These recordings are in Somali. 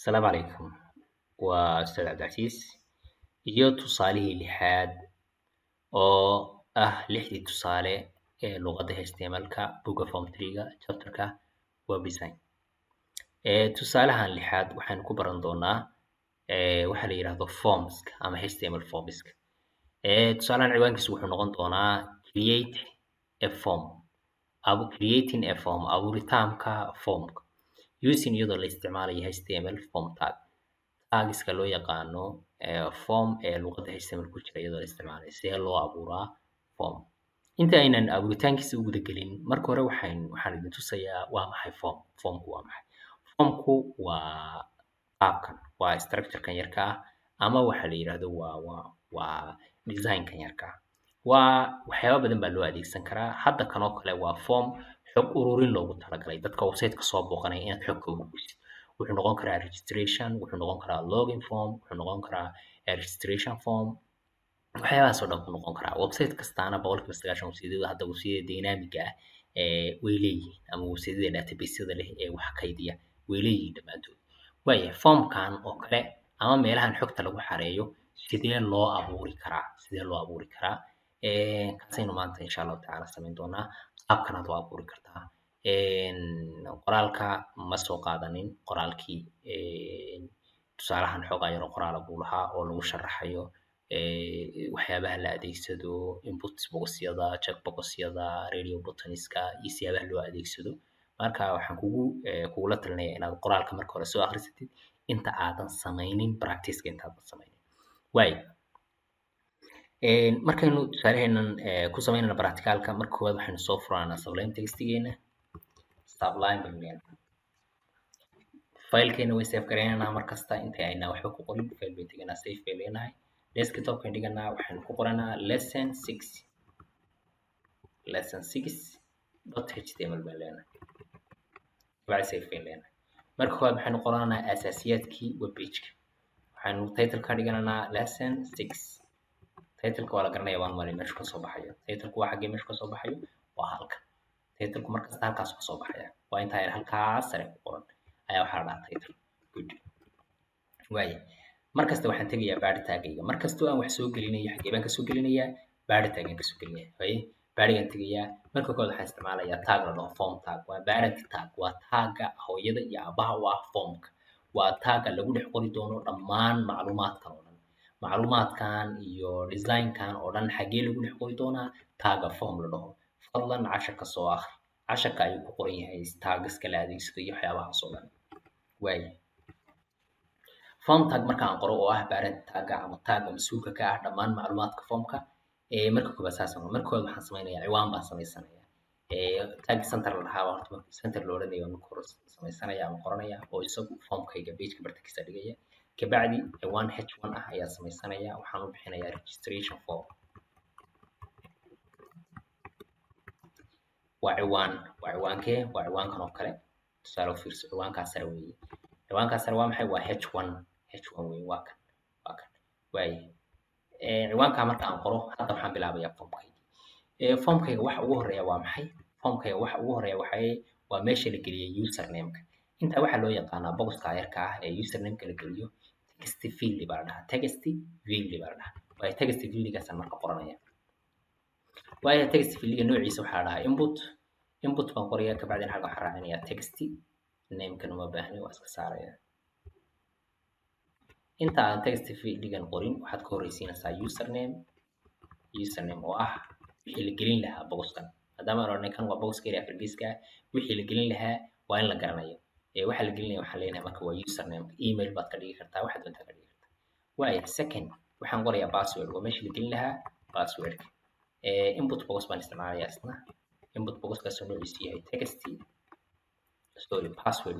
السلام عليكم وأستاذ عبد العزيز iyo tusaalihii lixaad oo ah lixdii tusaale ee luqadda HTML-ka Boga Form 3-ga chapter-ka Web Design. Tusaalahan lixaad waxaynu ku baran doonaa waxa la yiraahdo formska ama HTML formska. Tusaalahan ciwaankiisu wuxuu noqon doonaa create a form. Creating a form, abuuritaanka formka using iyadoo la isticmaalayo HTML form tag. Tagiska loo yaqaano form ee luqadda HTML ku jira iyadoo la isticmaalayo sidee loo abuuraa form. Inta aynan abuuritaankiisa u guda gelin marka hore waxaan idin tusayaa waa maxay form. Formku waa maxay? Formku waa qaabkan, waa structure-kan yarka ah ama waxa la yiraahdo waa design-kan yarka ah. Waxyaabo badan baa loo adeegsan karaa. Hadda kan oo kale waa form xog ururin loogu talagalay dadka website-ka soo booqanaya inaad xog ka ururisid. Wuxuu noqon karaa registration, wuxuu noqon karaa login form, wuxuu noqon karaa registration form. Waxyaabahaas oo dhan ku noqon karaa. Website kastaana 90% website-yada hadda website-yada dynamic ah way leeyihiin ama website-yada database-yada leh ee wax kaydiya way leeyihiin dhammaantood. Waayahay formkan oo kale ama meelahan xogta lagu xareeyo sidee loo abuuri karaa? Sidee loo abuuri karaa? Kaasaynu maanta insha Allahu tacaala samayn doonaa. Qaabkan aad u abuuri kartaa. Qoraalka ma soo qaadanin qoraalkii tusaalahan xoogaa yar oo qoraal buu lahaa oo lagu sharaxayo waxyaabaha la adeegsado input box-yada, check box-yada, radio buttons-ka iyo siyaabaha loo adeegsado. Marka waxaan kugula talinayaa inaad qoraalka marka hore soo akhrisatid inta aadan samaynin practice-ka intaadan samaynin. Markaynu tusaalaheenan ku samaynayno practical-ka marka koowaad waxaynu soo furanaynaa Sublime Text-geena. Sublime baynu leenahay. File-keena way save garaynaynaa markasta inta aynaan waxba ku qorin. File bay teganaa, save bay leenahay. Desktop-kan dhiganaa waxaynu ku qoranaa lesson 6. Lesson 6.html baan leenahay. Bacdi save bay leenahay. Marka koowaad waxaynu qoranaa asaasiyaadkii web page-ka. Waxaynu title-ka dhiganaa lesson 6. Title-ka waa la garanayaa waan maalin meesha ka soo baxayo. Title-ku waa xaggee meesha ka soo baxayo? Waa halkan. Title-ku markasta halkaas ka soo baxaya. Waa inta yar halkaas sare ku qoran ayaa waxaa la dhahaa title. Good. Markasta waxaan tegayaa body tag-gayga. Markastoo aan wax soo gelinayo xaggee baan ka soo gelinayaa? Body tag-gaan ka soo gelinayaa. Body-gaan tegayaa. Marka koowaad waxaan isticmaalayaa tag la dhaho form tag. Waa parent tag. Waa tag-ga hooyada iyo aabaha u ah formka. Waa tag-ga lagu dhex qori doono dhammaan macluumaadkan oo dhan. Macluumaadkan iyo design-kan oo dhan xaggee lagu dhex qori doonaa? Tag-ga form la dhaho. Fadlan casharka soo akhri. Casharka ayuu ku qoran yahay tagiska la adeegsado iyo waxyaabahaas oo dhan. Form tag marka aan qoro oo ah parent tag-ga ama tag-ga mas'uulka ka ah dhammaan macluumaadka formka marka koowaad saas marka koowaad waxaan samaynayaa ciwaan baan samaysanayaa. Tag center la dhahaa horta center la oranayo marka hore samaysanayaa ama qoranaya oo isagu formkayga page-ka bartankiisa dhigaya. Kabacdi ciwaan h1 ah ayaa samaysanayaa waxaan u bixinayaa registration form. waa ciwaankee waa ciwaankan oo kale tusaale u fiirso ciwaankaas sare weeye. Ciwaankaas sare waa maxay? Waa h1 weeye waa kan ciwaanka marka aan qoro hadda waxaan bilaabayaa formkayga. Formkayga waxa ugu horeeya waa maxay? Formkayga waxa ugu horeeya waa meesha la geliyay username-ka. Inta waxa loo yaqaanaa box-ka yarka ah ee username-ka la geliyo text field baa la dhahaa. Text field baa la dhahaa. Text field-gaas marka qoranaya. Text field-ga noociisa waxaa la dhahaa input baan qorayaa kabacdina halka waxaan raacinayaa text name-kan uma baahni waa iska saarayaa. Inta aan text field-gan qorin waxaad ka horreysiinaysaa username oo ah wixii la gelin lahaa box-kan. Maadaama aan oranay kan waa box-ka yar afar-geeska wixii la gelin lahaa waa in la garanayo. Waxa la gelinayo waxaan leenahay marka waa username. Email baad ka dhigi kartaa waxaad doontaa ka dhigi kartaa. Second waxaan qorayaa password waa meesha la gelin lahaa password-ka. Input box baan isticmaalayaa isna. Input box-kaas oo noociisu yahay text password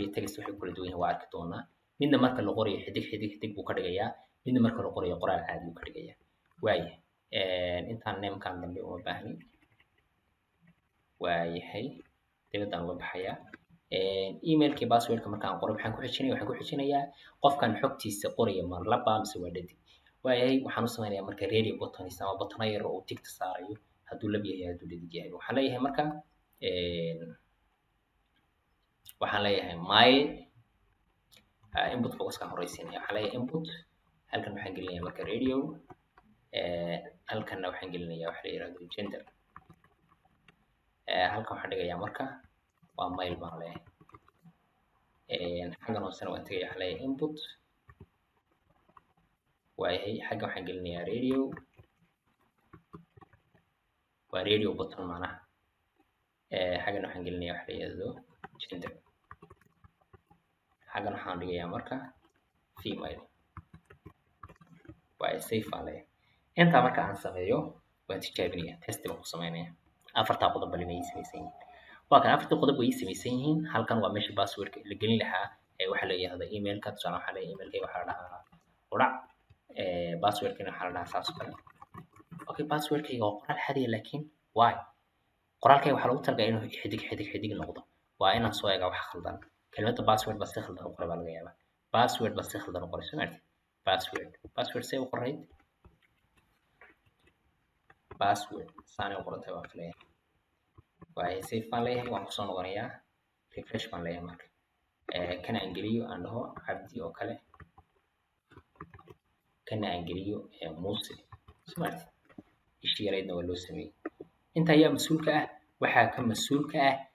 iyo text waxay kala duwan yihiin waa arki doonaa. Midna marka la qorayo xidig buu ka dhigayaa. Midna marka la qorayo qoraal caadi buu ka dhigayaa. Intaan name-kan dambe uma baahni. Dibadaan uga baxayaa. Email-kii password-ka marka aan qoro waxaan ku xijinayaa qofkan xogtiisa qoraya ma laba mise waa dhadig. Waxaan u samaynayaa marka radio buttons ama button yar oo tigta saarayo hadduu lab yahay hadduu dhadig yahay. Waxaan leeyahay marka mail input box kan horeysiinaya waxaa leeyahay input halkan waxaan gelinayaa marka radio halkanna waxaan gelinayaa waxa la yiraahdo gender halkan waxaan dhigayaa marka waa male baan leeyahay xaggan hoosena waan tagayaa waxaa leeyahay input waayahay xaggan waxaan gelinayaa radio waa radio button macnaha xaggan waxaan gelinayaa waxa la yiraahdo gender xaggan waxaan dhigayaa marka female waa safe aan leeyahay intaa marka aan sameeyo waan tijaabinayaa test baan ku samaynayaa afartaa qodob bal inay samaysan yihiin waa kan afartii qodob way samaysan yihiin halkan waa meesha passwordka la gelin lahaa waxa la yiraahdo emailka tusaale waxaa leeyahay emailkayga waxaa la dhahaa qurac passwordkana waxaa la dhahaa saas kale okay passwordkayga waa qoraal xadiya laakiin why qoraalkayga waxaa lagu talagalay inuu xidig noqdo waa inaan soo eega wax khaldan كلمة password بس تخلط أقرب على الجواب password بس تخلط أقرب سمعت password سوي قريت password ثاني أقرب تبع خليه وهي سيف عليه ومقصون غنية refresh عليه مرك كان إنجليزي عنده عبدي وكله كان إنجليزي موصل سمعت إيش يريدنا ولا سمي أنت يا مسؤول كأه وحاكم مسؤول كأه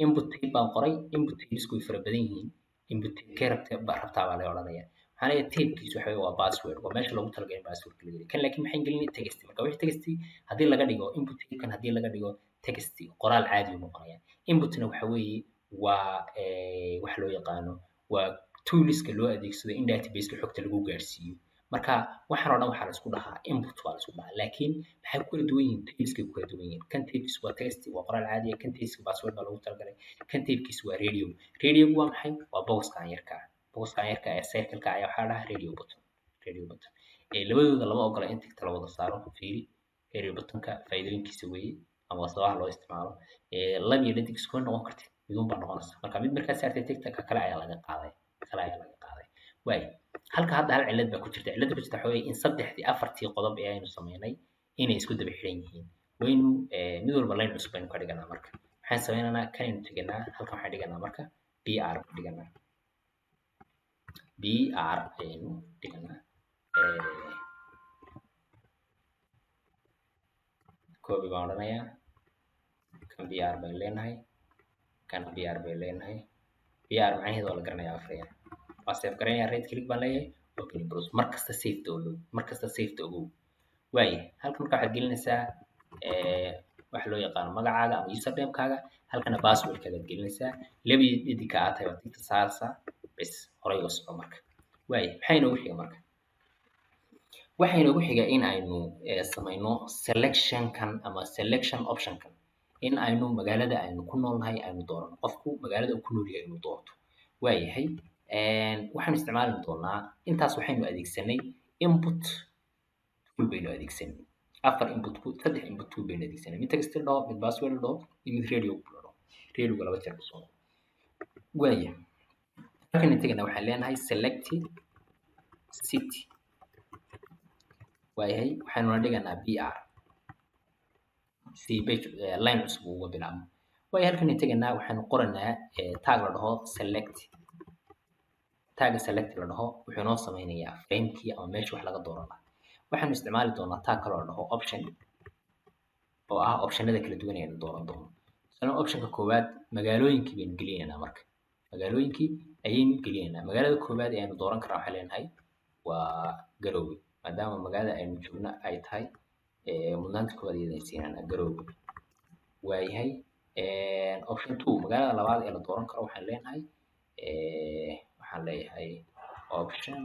input tape baan qoray input tapesku way fara badan yihiin input tape rabtaa baa la odhanaya waxaan leeyahay tapekiisu waxa waa password waa meesha loogu talagalay password la geliyo kan laakiin maxaan gelinay text marka wixii text haddii laga dhigo input tape kan haddii laga dhigo text qoraal caadi uu noqonaya inputna waxa weeye waa wax loo yaqaano waa toolska loo adeegsado in database xogta lagu gaarsiiyo marka waxaan oo dhan waxaa la isku dhahaa input waa la isku dhahaa laakiin maxay ku kala duwan yihiin tapeska ku kala duwan yihiin kan tapes waa text waa qoraal caadi ah kan tapeska password baa lagu talagalay kan tapekis waa radio waa maxay waa boxkan yarka ee circle-ka ayaa waxaa la dhahaa radio button labadooda lama ogola in tigta la wada saaro fiiri radio buttonka faa'iidooyinkiisa weeye ama sababaha loo isticmaalo lab iyo dhadig isku noqon karta midun baa noqonaysa marka mid markaa saartay tigta kale ayaa laga qaaday waay halka hadda hal cilad baa ku jirta cilada ku jirta waxa weeye in saddexdii afartii qodob ee aynu sameynay inay isku daba xiran yihiin waynu mid walba line cusub aynu ka dhiganaa marka waxaan sameynaynaa kanaynu teganaa halkan waxaan dhiganaa marka br ku dhiganaa br aynu dhiganaa copy baan odhanayaa kan br bay leenahay kan br bay leenahay br macnaheedu waa la garanayaa afriya waa save garanaya right click baan leeyahay open browse markasta save ogow waaye halkan marka waxaad gelinaysaa waxa loo yaqaano magacaaga ama username-kaaga halkana password-kaaga gelinaysaa labadii dhidika aad tahay waa tigta saarsa bes horay uga soco marka waaye maxaa inoogu xiga marka waxaa inoogu xiga in aynu samayno selection-kan ama selection option-kan in aynu magaalada aynu ku noolnahay aynu doorano qofku magaalada uu ku nool yahay inuu doorto waayahay waxaan isticmaali doonaa intaas waxaynu adeegsanay input tool baynu adeegsanay saddex input tool baynu adeegsanay mid text dhaho mid password dhaho iyo mid radio dhaho radioga laba jeer kusoo waaya halkan intagana waxaan leenahay select city waayahay waxaanuna dhiganaa br si page line cusub uga bilaabmo waayo halkan intagana waxaanu qoranaa tag la dhaho select tagga select la dhaho wuxuu noo sameynayaa framekii ama meesha wax laga dooran lahaa waxaanu isticmaali doonaa tag kale oo la dhaho option oo ah optionada kala duwan ee aynu dooran doono optionka koowaad magaalooyinkii baynu gelinaynaa marka magaalooyinkii ayaynu gelinaynaa magaalada koowaad ee aynu dooran karnaa waxaan leenahay waa Garowe maadaama magaalada aynu joogno ay tahay mudnaanta koowaad iyada ay siinayna Garowe waayahay option 2 magaalada labaad ee la dooran karo waxaan leenahay option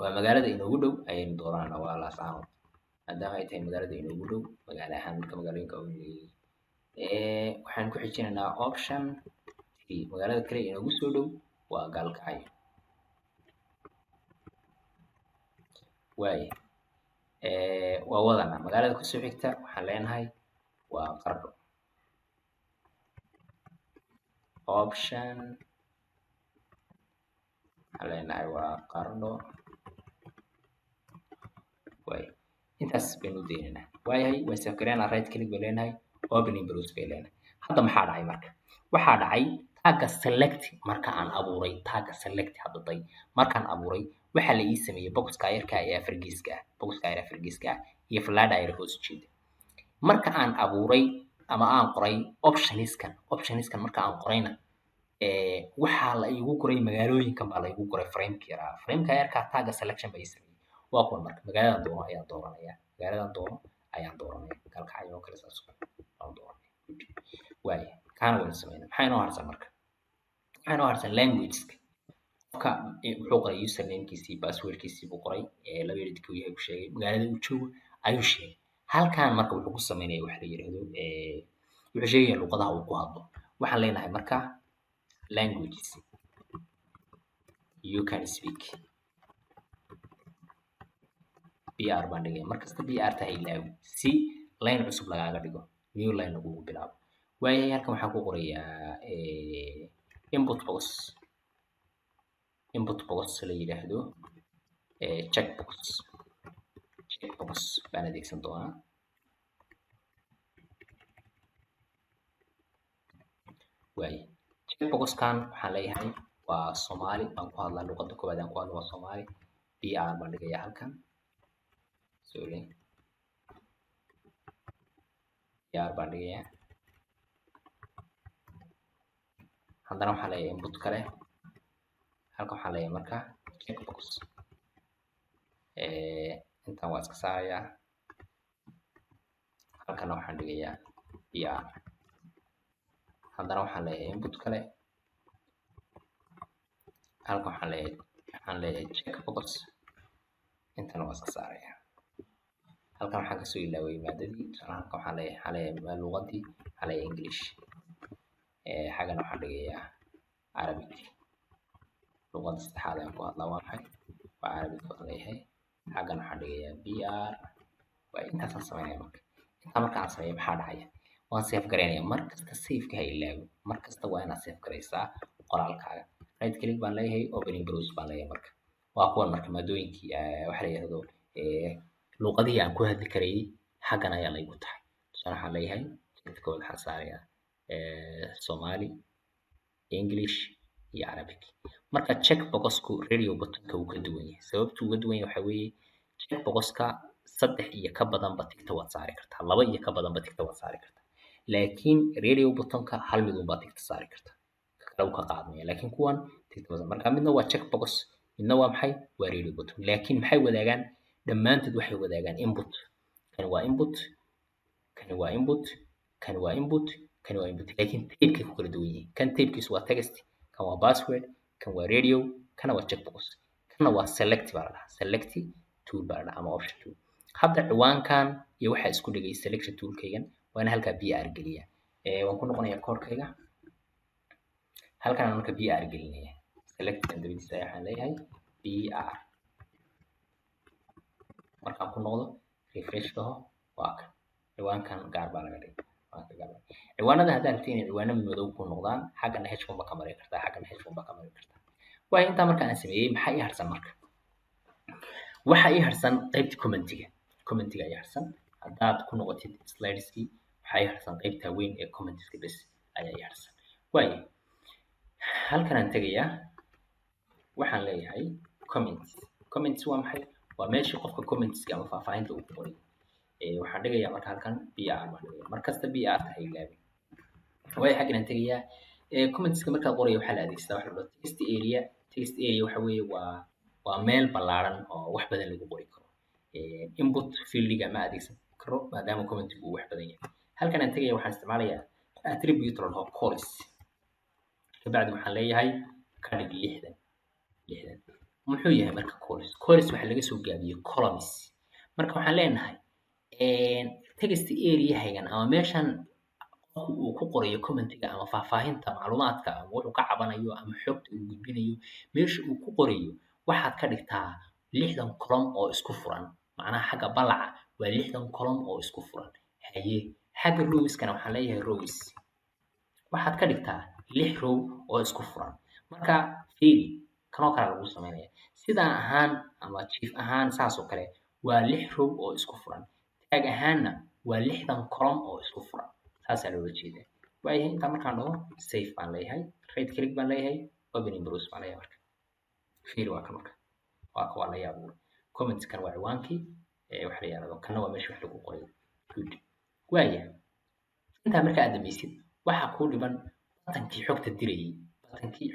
waa magaalada inoogu dhow ayaynu dooranaa waa Laascaanood maadaama ay tahay magaalada inoogu dhow magaalo ahaan marka magaalooyinka ugu leeyahay waxaan ku xijinaynaa option 3 magaalada kale inoogu soo dhow waa Gaalkacyo waaye waa wadana magaalada ku soo xigta waxaan leenahay waa Qardho option leenahay waa Qardho way intaas baynu deenaynaa waayahay waan save gareynaa right click bay leenahay opening browse bay leenahay hadda maxaa dhacay marka waxaa dhacay tagga select marka aan abuuray tagga select hadday markaan abuuray waxa la ii sameeyay boxka yarka ee afargeeska ah boxka yar afargeeska ah iyo falaadha yar hoos jeeda marka aan abuuray ama aan qoray optionskan marka aan qorayna waxaa la igu qoray magaalooyinkan baa la igu qoray frameka yarka tagga selection bay sameeyay waa kuwan marka magaaladan doono ayaan dooranaya kalkacyo kale saas aan dooranaya waaye kaana waan sameynaa maxay noo harsan marka waxay noo harsan languageska qofka wuxuu qoray usernamekiisii passwordkiisii buu qoray laba eridka uu yahay buu sheegay magaalada uu joogo ayuu sheegay halkan marka wuxuu ku sameynaya waxa la yiraahdo wuxuu sheegaya luqadaha uu ku hadlo waxaan leenahay marka languages you can speak BR baan dhigay markasta BR tahay ilaaw si line cusub lagaaga dhigo new line lagu bilaabo waayahay halkan waxaan ku qorayaa input box la yiraahdo checkbox baan adeegsan doonaa waaye checkboxkan waxaan leeyahay waa Soomaali baan ku hadlaa luqadda koowaad aan ku hadlo waa Soomaali BR baan dhigayaa halkan sorry BR baan dhigayaa haddana waxaan leeyahay input kale halkan waxaan leeyahay marka checkbox intaan waa iska saarayaa halkana waxaan dhigayaa BR haddana waxaan leeyahay input kale halkan waxaan leeyahay checkbox intana waa iska saarayaa halkan waxaan kasoo ilaaway maadadii halkan waxaan leeyahay luqadii waxaan leeyahay English xagana waxaan dhigayaa Arabic luqadda saddexaad aan ku hadlaa waa maxay waa Arabic baan leeyahay xagana waxaan dhigayaa BR waa intaasaan sameynaya marka intaa marka aan sameeyo maxaa dhacaya waan save gareynayaa markasta saveka ha ilaawo markasta waa inaad save gareysaa qoraalkaaga right click baan leeyahay opening browse baan leeyahay marka waa kuwan marka maadooyinkii waxa la yiraahdo luqadii aan ku hadli karayay xaggan ayaa laygu tahay tusaale waxaan leeyahay jidkood waxaan saarayaa Somali English iyo Arabic marka checkboxku radio buttonka uu ka duwan yahay sababtu uga duwan yahay waxa weeye checkboxka saddex iyo ka badan ba tigta waad saari kartaa laba iyo ka badan ba tigta waad saari kartaa laakiin radio buttonka hal mid un baad tigta saari kartaa kala uu ka qaadmaya laakiin kuwan tigta badan marka midna waa checkbox midna waa maxay waa radio button laakiin maxay wadaagaan dhammaantood waxay wadaagaan input kan waa input laakiin taybkay ku kala duwan yihiin kan taybkiisu waa text kan waa password kan waa radio kana waa checkbox kana waa select baa la dhahaa select tool baa la dhahaa ama option tool hadda ciwaankan iyo waxa isku dhigay selection toolkaygan waana halka BR geliya waan ku noqonayaa koodkayga halkan aan marka BR gelinaya select and dabadiisa waxaan leeyahay BR markaan ku noqdo refresh dhaho waa kan ciwaankan gaar baa laga dhigay ciwaanada haddaad rabtid inay ciwaano madow ku noqdaan xaggana h1 ba ka mari kartaa xaggana h1 ba ka mari kartaa waayo intaa marka aan sameeyey maxaa ii harsan marka waxa ii harsan qaybta commentiga ii harsan haddaad ku noqotid slideskii waxaa ii harsan qaybta weyn ee commentiska bes ayaa ii harsan waayo halkan aan tegayaa waxaan leeyahay comments waa maxay waa meeshii qofka commentska ama faahfaahinta uu ku qoray waxaan dhigayaa marka halkan BR baan dhigayaa markasta BR tahay ilaawi waayo xaggan aan tegayaa commentska markaad qorayo waxaa la adeegsadaa waxa la dhaho text area waxa weeye waa meel ballaaran oo wax badan lagu qori karo input fieldiga ma adeegsan karo maadaama commentigu uu wax badan yahay halkan aan tegaya waxaan isticmaalayaa attribute la dhaho chorus kabacdi waxaan leeyahay ka dhig 60 muxuu yahay marka chorus waxaa laga soo gaabiyey columns marka waxaan leenahay text area-haygan ama meeshan qofku uu ku qorayo commentiga ama faahfaahinta macluumaadka ama wuxuu ka cabanayo ama xogta uu gudbinayo meesha uu ku qorayo waxaad ka dhigtaa 60 column oo isku furan macnaha xagga balaca waa 60 column oo isku furan haye xagga rows-kana waxaan leeyahay rows waxaad ka dhigtaa 6 row oo isku furan marka fiiri kanoo kale lagu sameynaya sidaan ahaan ama chief ahaan saas oo kale waa 6 row oo isku furan tag ahaanna waa 60 column oo isku furan saasaa loola jeedaa waayahay intaa markaan dhaho save baan leeyahay right click baan leeyahay open in browse baan leeyahay marka fiiri waa kan marka waa la yaab comments kan waa ciwaankii waxa la yiraahdo kana waa meesha wax lagu qoray good waayahay intaa marka aad dhamaysid waxa ku dhiban batankii xogta dirayay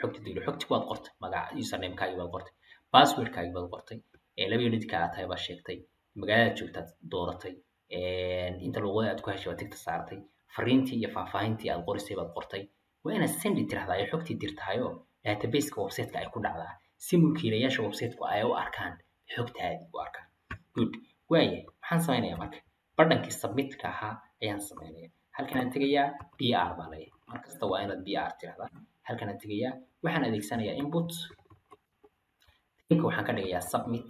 xogtii waad qortay magaca username-kaaga waad qortay password-kaaga waad qortay laba unit-ka aad tahay baad sheegtay magaalada joogtaad dooratay inta luqada aad ku heshay waad tigta saartay fariintii iyo faahfaahintii aad qorisay baad qortay waa inaad send tirahdaa ay xogtii dirtahayoo database-ka website-ka ay ku dhacdaa si mulkiilayaasha website-ku ay u arkaan xogtaadii u arkaan good waaye maxaan samaynayaa marka badhankii submit-ka ahaa ayaan samaynayaa halkan aan tegayaa br baan leeyahay markasta waa inaad br tirahdaa halkan aan tegayaa waxaan adeegsanayaa input tinka waxaan ka dhigayaa submit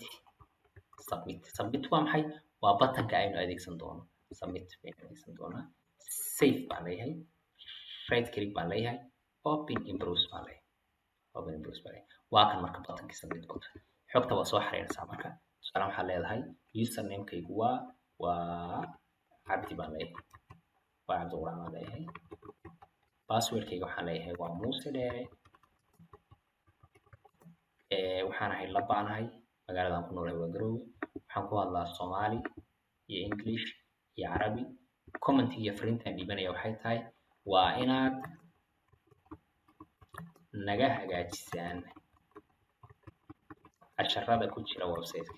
waa maxay waa buttonka aynu adeegsan doono submit baynu adeegsan doonaa save baan leeyahay right click baan leeyahay open in browse baan leeyahay waa kan marka buttonkii submit button xogta waa soo xariiraysaa marka tusaale waxaad leedahay username-kaygu waa cabdi baan leeyahay waa cabdi quraan baan leeyahay password-kayga waxaan leeyahay waa muuse dheere waxaan ahay labaanahay magaaladan ku noolahay waa Garowe waxaan ku hadlaa Soomaali iyo English iyo Carabi comment iyo fariintan dhibanaya waxay tahay waa inaad naga hagaajisaan casharrada ku jira website-ka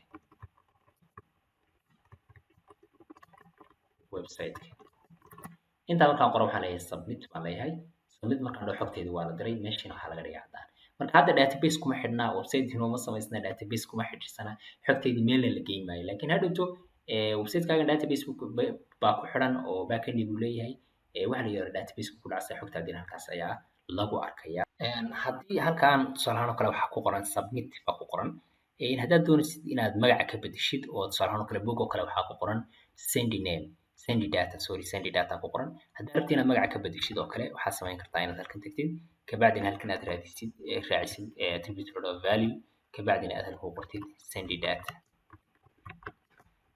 intaa markaan qoro waxaan leeyahay submit baan leeyahay submit markaan dhaho xogteedii waa la diray meeshiina waxaa laga dhigaa caddaan marka hadda database kuma xidhnaa website inooma samaysna database kuma xidhisanaa xogteedii meelna la geyn maayo laakiin hadhowto website-kaaga database baa ku xidhan oo backend buu leeyahay waxa la yiraahdo database ku dhacsa xogtaadii halkaas ayaa lagu arkaya haddii halkaan tusaalahaan oo kale waxaa ku qoran submit baa ku qoran haddaad doonaysid inaad magaca ka bedeshid oo tusaalahaan oo kale book oo kale waxaa ku qoran send data ku qoran haddaad rabtid inaad magaca ka bedeshid oo kale waxaad samayn kartaa inaad halkan tagtid kabacdina halkan aad raacisid attribute of value kabacdina aad halkan ku qortid send data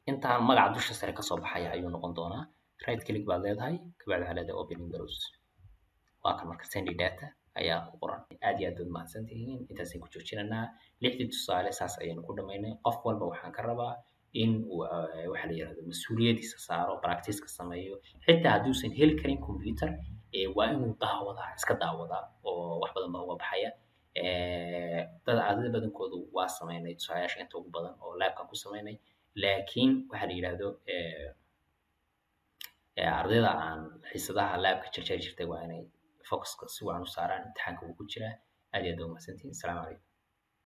intaan magaca dusha sare kasoo baxaya ayuu noqon doonaa right click baad leedahay kabacdi waxaad leedahay open in browse waa kan marka send data ayaa ku qoran aad iyo aad baad mahadsantihiin intaasaan ku joojinanaa lixdii tusaale saas ayaynu ku dhamaynay qof walba waxaan ka rabaa in uu waxa la yiraahdo mas'uuliyadiisa saaro practice-ka sameeyo xitaa hadduusan heli karin computer waa inuu iska daawadaa oo wax badan baa uga baxaya ardayda badankoodu waa sameynay tusaalayaasha inta ugu badan oo laabkan ku sameynay laakiin waxa la yiraahdo ardayda aan xiisadaha laabka jarjari jirtay waa inay focuska si wacan u saaraan imtixaanka uu ku jiraa aad iyo aad u mahadsantihiin asalaamu calaykum